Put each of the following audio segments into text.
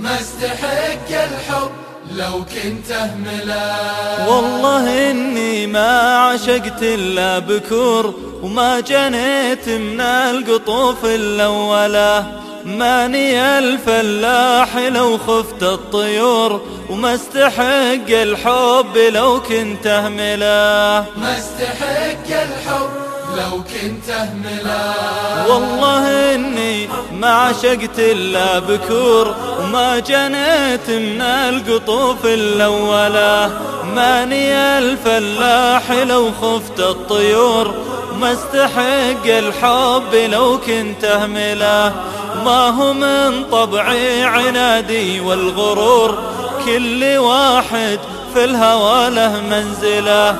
ما استحق الحب لو كنت أهمله. والله إني ما عشقت إلا بكور، وما جنيت من القطوف الأولى. ماني الفلاح لو خفت الطيور، وما استحق الحب لو كنت أهمله. ما استحق الحب لو كنت أهمله. والله إني ما عشقت إلا بكور، وما جنيت من القطوف الأولى. ماني الفلاح لو خفت الطيور، ما استحق الحب لو كنت أهمله. ما هو من طبعي عنادي والغرور، كل واحد في الهوى له منزله.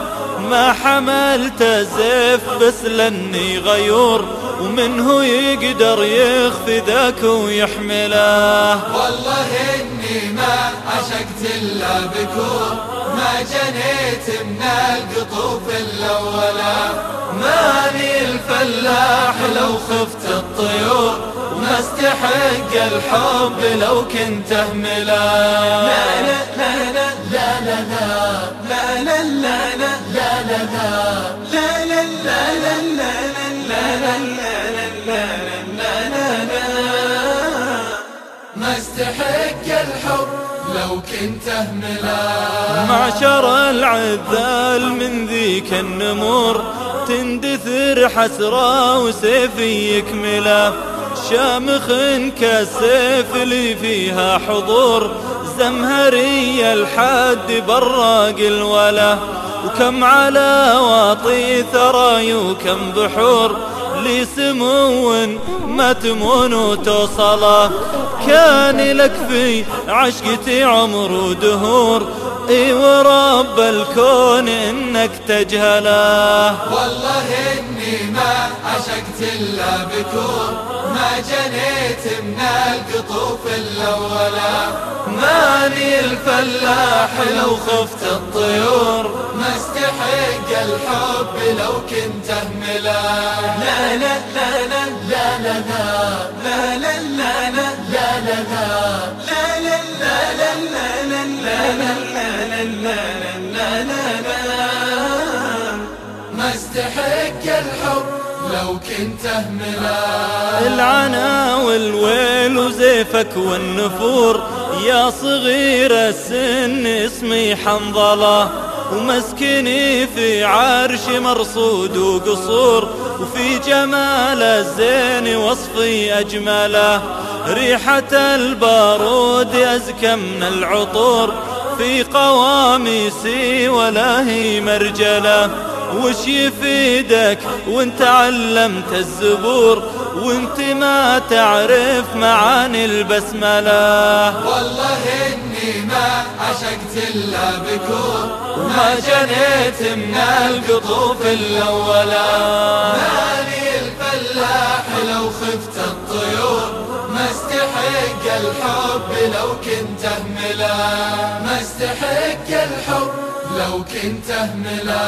ما حملت الزيف بس لاني غيور، ومنه يقدر يخفي ذاك ويحمله. والله إني ما عشقت إلا بكور، ما جنيت من القطوف الأولى. ماني الفلاح لو خفت الطيور، وما استحق الحب لو كنت أهمله. لا لا لا لا لا لا لا لا لا لا لا لا لا لا لا لا لا لا. ما استحق الحب لو كنت أهمله. معشر العذال من ذيك النمور، تندثر حسرة وسيفي يكمله. شامخ كالسيف اللي فيها حضور، زمهري الحد براق الوله. وكم على واطي ثراي وكم بحور، لي سمو ما تمون وتوصله. كان لك في عشقتي عمر ودهور، اي ورب الكون انك تجهله. والله اني ما عشقت الا بكور، ما جنيت من القطوف الاولى. ماني الفلاح لو خفت الطيور، ما استحق الحب لو كنت اهمله. لا لا لا لا لا لا لا لا لا لا لا لا لا لا. ما استحق الحب لو كنت اهمله. العنا والويل وزيفك والنفور، يا صغير السن اسمي حنظلة. ومسكني في عرش مرصود وقصور، وفي جمال الزين وصفي أجمله. ريحة البارود أزكى من العطور، في قواميسي ولا هي مرجلة. وش يفيدك وانت علمت الزبور، وانت ما تعرف معاني البسملة. والله اني ما عشقت الا بكور، وما جنيت من القطوف الاولى. ماني الفلاح لو خفت الطيور، ما استحق الحب لو كنت اهمله. ما استحق الحب لو كنت اهمله.